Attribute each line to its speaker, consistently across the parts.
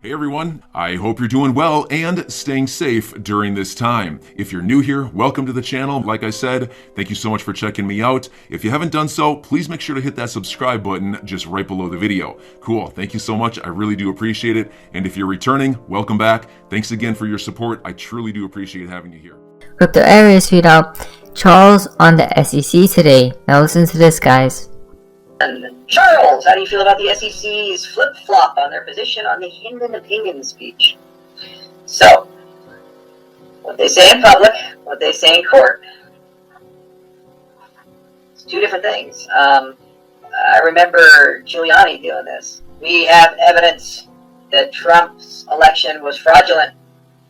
Speaker 1: Hey everyone, I hope you're doing well and staying safe during this time. If you're new here, welcome to the channel. Like I said, thank you so much for checking me out. If you haven't done so, please make sure to hit that subscribe button just right below the video. Cool, thank you so much. I really do appreciate it. And if you're returning, welcome back. Thanks again for your support. I truly do appreciate having you here.
Speaker 2: Crypto Areas readout. Charles on the SEC today. Now listen to this, guys.
Speaker 3: Charles, how do you feel about the SEC's flip-flop on their position on the Hinman opinion speech? So, what they say in public, what they say in court. It's two different things. I remember Giuliani doing this. We have evidence that Trump's election was fraudulent.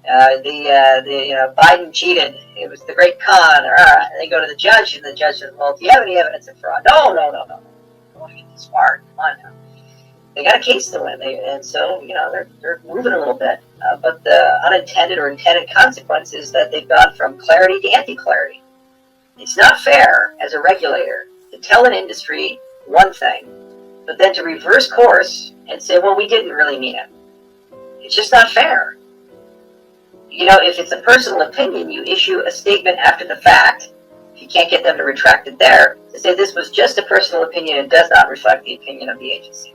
Speaker 3: Biden cheated. It was the great con. They go to the judge, and the judge says, well, do you have any evidence of fraud? No. Smart. Come on now. They got a case to win, and so they're moving a little bit. But the unintended or intended consequence is that they've gone from clarity to anti-clarity. It's not fair as a regulator to tell an industry one thing, but then to reverse course and say, well, we didn't really mean it. It's just not fair. If it's a personal opinion, you issue a statement after the fact. If you can't get them to retract it there, to say this was just a personal opinion and does not reflect the opinion of the agency.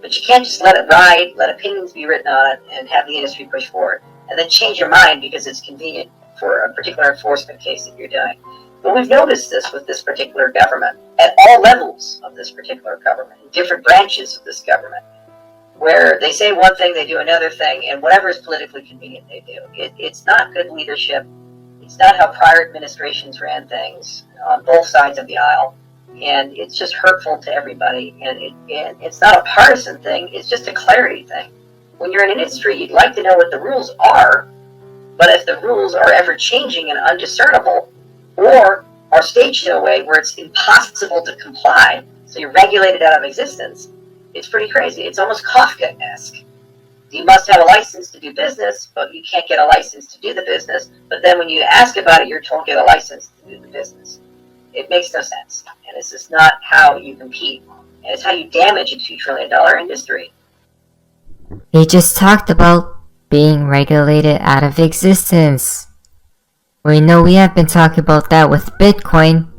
Speaker 3: But you can't just let it ride, let opinions be written on it, and have the industry push forward, and then change your mind because it's convenient for a particular enforcement case that you're doing. But we've noticed this with this particular government, at all levels of this particular government, in different branches of this government, where they say one thing, they do another thing, and whatever is politically convenient they do. It's not good leadership. It's not how prior administrations ran things on both sides of the aisle, and it's just hurtful to everybody. And it's not a partisan thing; it's just a clarity thing. When you're in an industry, you'd like to know what the rules are, but if the rules are ever changing and undiscernible, or are staged in a way where it's impossible to comply, so you're regulated out of existence, it's pretty crazy. It's almost Kafka-esque. You must have a license to do business, but you can't get a license to do the business. But then when you ask about it, you're told get a license to do the business. It makes no sense. And this is not how you compete. And it's how you damage a $2 trillion industry.
Speaker 2: He just talked about being regulated out of existence. We know we have been talking about that with Bitcoin.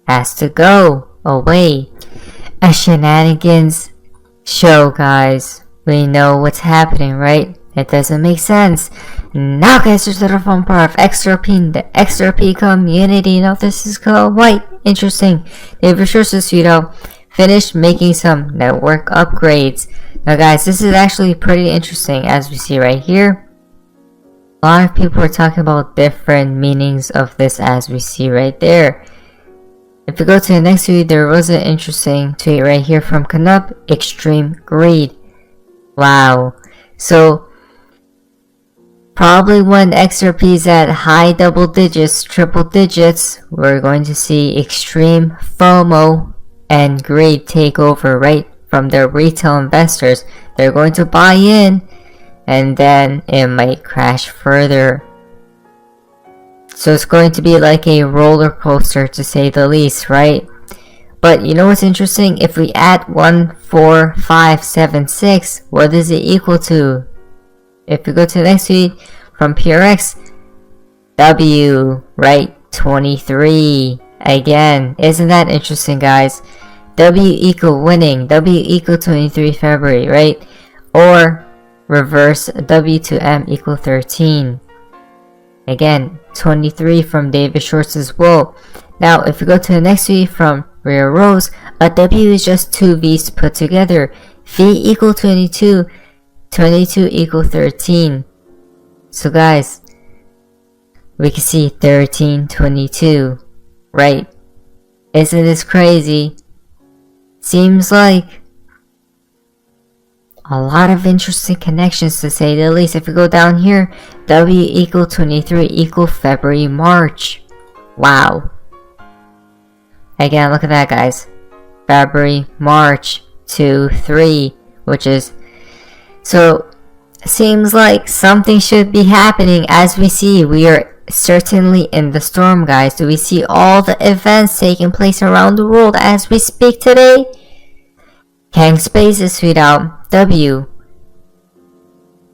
Speaker 2: Has to go away. A shenanigans show, guys. We know what's happening, right? It doesn't make sense. Now, guys, there's the fun part of XRP, the XRP community. Now, this is quite interesting. David Schwartz, finished making some network upgrades. Now, guys, this is actually pretty interesting, as we see right here. A lot of people are talking about different meanings of this, as we see right there. If we go to the next tweet, there was an interesting tweet right here from Canup, Extreme Greed. Wow. So, probably when XRP is at high double digits, triple digits, we're going to see extreme FOMO and greed take over, right? From their retail investors. They're going to buy in, and then it might crash further. So it's going to be like a roller coaster, to say the least, right? But you know what's interesting? If we add 14576, what is it equal to? If we go to the next tweet from PRX, W, right? 23. Again, isn't that interesting, guys? W equal winning, W equal 23 February, right? Or reverse W to M equal 13. Again, 23 from David Schwartz as well. Now, if we go to the next tweet from Rare Rose, a W is just two V's put together. V equal 22, 22 equal 13. So guys, we can see 13, 22, right? Isn't this crazy? Seems like a lot of interesting connections, to say the least. If we go down here, W equal 23 equal February, March. Wow. Again, look at that, guys. February, March, 2, 3, which is... So, seems like something should be happening. As we see, we are certainly in the storm, guys. Do we see all the events taking place around the world as we speak today? Kang Spaces tweet out, W.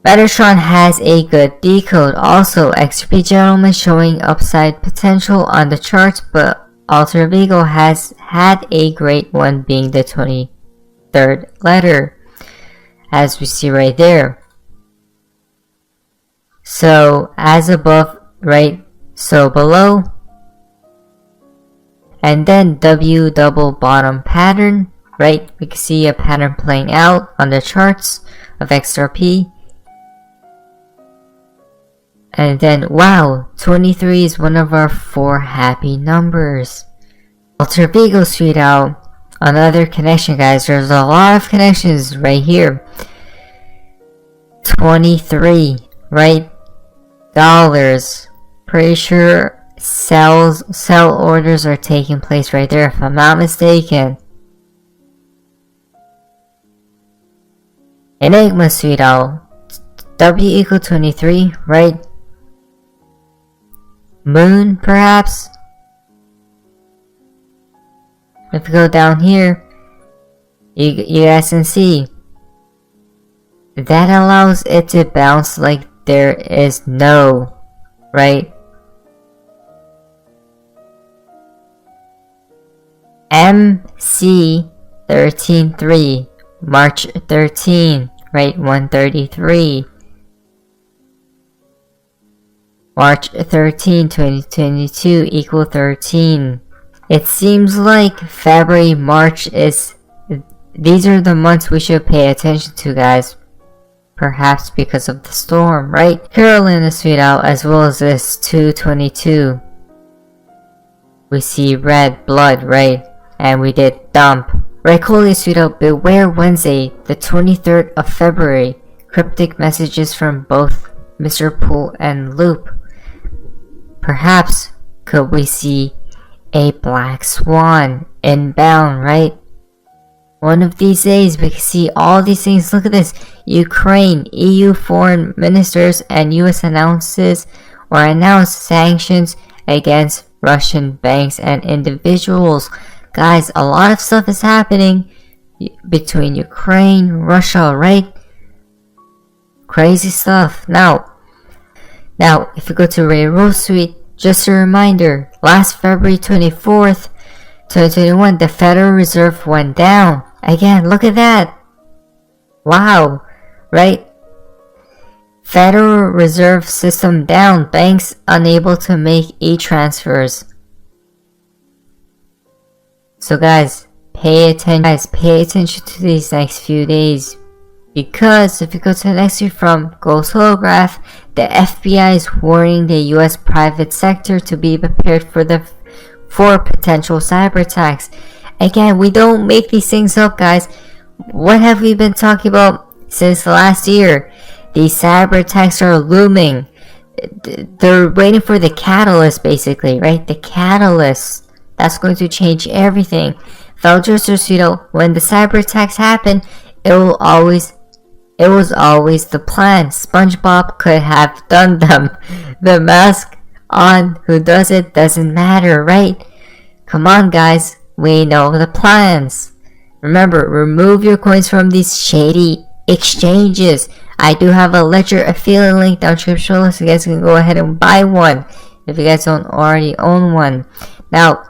Speaker 2: Metatron has a good decode. Also, XRP Gentleman showing upside potential on the charts, but Alter Ego has had a great one, being the 23rd letter, as we see right there. So, as above, right, so below. And then W double bottom pattern, right? We can see a pattern playing out on the charts of XRP. And then, wow, 23 is one of our 4 happy numbers. Alter Ego tweet out another connection, guys. There's a lot of connections right here. 23, right? Dollars. Pretty sure sell orders are taking place right there, if I'm not mistaken. Enigma tweet out W equal 23, right? Moon, perhaps? If we go down here, you guys can see that allows it to bounce like there is no, right? MC 13.3, March 13, right? 133. March 13, 2022 equal 13. It seems like February, March these are the months we should pay attention to, guys. Perhaps because of the storm, right? Carolina tweet out as well as this 222. We see red blood, right? And we did dump. Raikoli tweet out beware Wednesday, the 23rd of February. Cryptic messages from both Mr. Pool and Loop. Perhaps could we see a black swan inbound, right? One of these days we can see all these things. Look at this. Ukraine, EU foreign ministers and US announced sanctions against Russian banks and individuals. Guys, a lot of stuff is happening between Ukraine, Russia, right? Crazy stuff. Now, if you go to Ray Rose tweet, just a reminder, last February 24th, 2021, the Federal Reserve went down. Again, look at that. Wow, right? Federal Reserve system down, banks unable to make e-transfers. So guys, pay attention to these next few days. Because if you go to the next tweet from Ghost Holograph, the FBI is warning the US private sector to be prepared for potential cyber attacks. Again, we don't make these things up, guys. What have we been talking about since last year? These cyber attacks are looming. They're waiting for the catalyst, basically, right? The catalyst that's going to change everything. Valjoso, when the cyber attacks happen, it was always the plan. SpongeBob could have done them. The mask on who does it doesn't matter, right? Come on, guys. We know the plans. Remember, remove your coins from these shady exchanges. I do have a Ledger affiliate link down description below, so you guys can go ahead and buy one if you guys don't already own one. Now,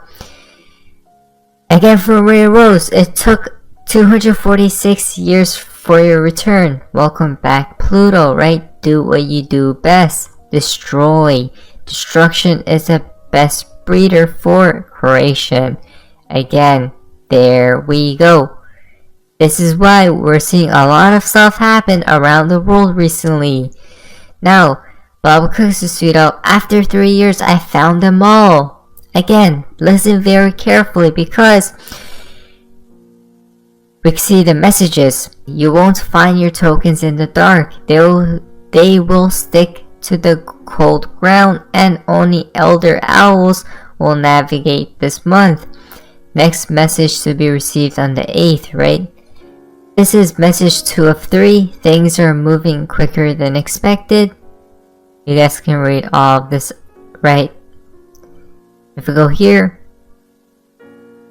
Speaker 2: again for Ray Rose, it took 246 years for your return. Welcome back, Pluto, right? Do what you do best. Destroy. Destruction is the best breeder for creation. Again, there we go. This is why we're seeing a lot of stuff happen around the world recently. Now, Bob Cooks is tweet out, after 3 years I found them all. Again, listen very carefully because we can see the messages. You won't find your tokens in the dark. They will stick to the cold ground and only elder owls will navigate this month. Next message to be received on the 8th, right? This is message 2 of 3. Things are moving quicker than expected. You guys can read all of this, right? If we go here,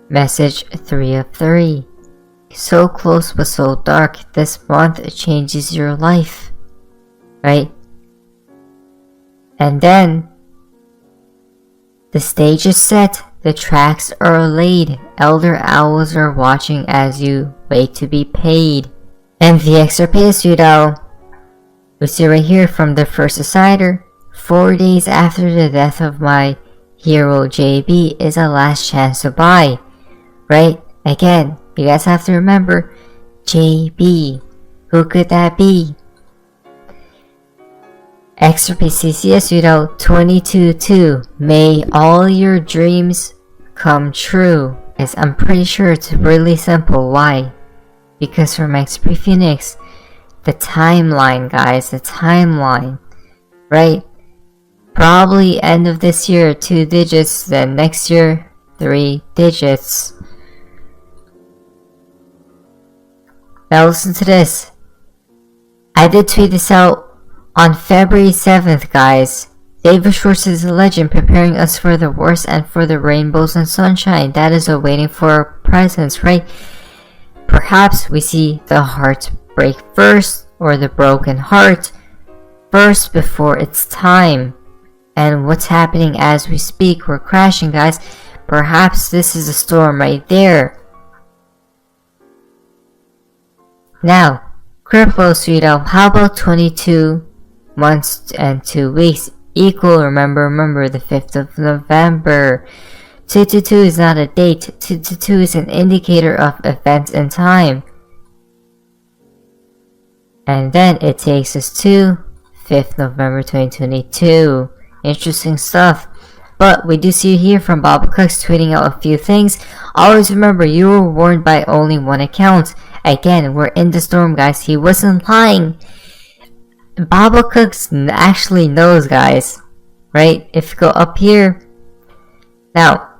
Speaker 2: message 3 of 3. So close but so dark. This month changes your life. right? And then the stage is set, the tracks are laid, elder owls are watching as you wait to be paid. And the XRP pseudo, we see right here from the first decider, 4 days after the death of my hero JB is a last chance to buy, right? Again, you guys have to remember, JB, who could that be? XRP pseudo 22-2, may all your dreams come true. Yes, I'm pretty sure it's really simple. Why? Because from XRP Phoenix, the timeline, guys, the timeline, right? Probably end of this year 2 digits, then next year 3 digits. Now listen to this. I did tweet this out on February 7th, guys. David Schwartz is a legend, preparing us for the worst and for the rainbows and sunshine that is awaiting for our presence, right? Perhaps we see the heart break first, or the broken heart first before it's time. And what's happening as we speak? We're crashing, guys. Perhaps this is a storm right there. Now, crypto pseudo, how about 22 months and 2 weeks equal, remember the 5th of November. 222 is not a date, 222 is an indicator of events in time. And then it takes us to 5th November 2022. Interesting stuff. But we do see here from Bob Cooks tweeting out a few things. Always remember, you were warned by only one account. Again, we're in the storm, guys. He wasn't lying. Bob Cooks actually knows, guys. Right? If you go up here. Now,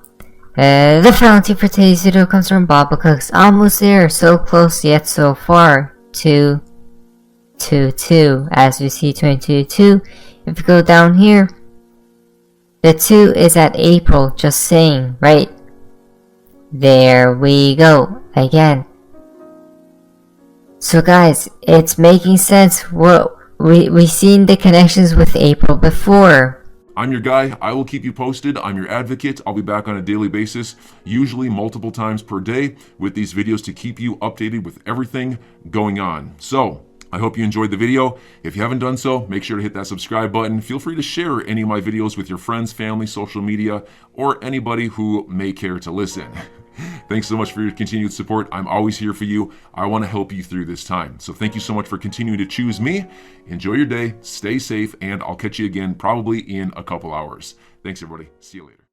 Speaker 2: the fountain for today's video comes from Bob Cooks. Almost there. So close yet so far. 222. As we see 222. If you go down here. The 2 is at April, just saying, right? There we go, again. So guys, it's making sense. We've seen the connections with April before.
Speaker 1: I'm your guy. I will keep you posted. I'm your advocate. I'll be back on a daily basis, usually multiple times per day, with these videos to keep you updated with everything going on. So, I hope you enjoyed the video. If you haven't done so, make sure to hit that subscribe button. Feel free to share any of my videos with your friends, family, social media, or anybody who may care to listen. Thanks so much for your continued support. I'm always here for you. I want to help you through this time. So thank you so much for continuing to choose me. Enjoy your day, stay safe, and I'll catch you again probably in a couple hours. Thanks, everybody. See you later.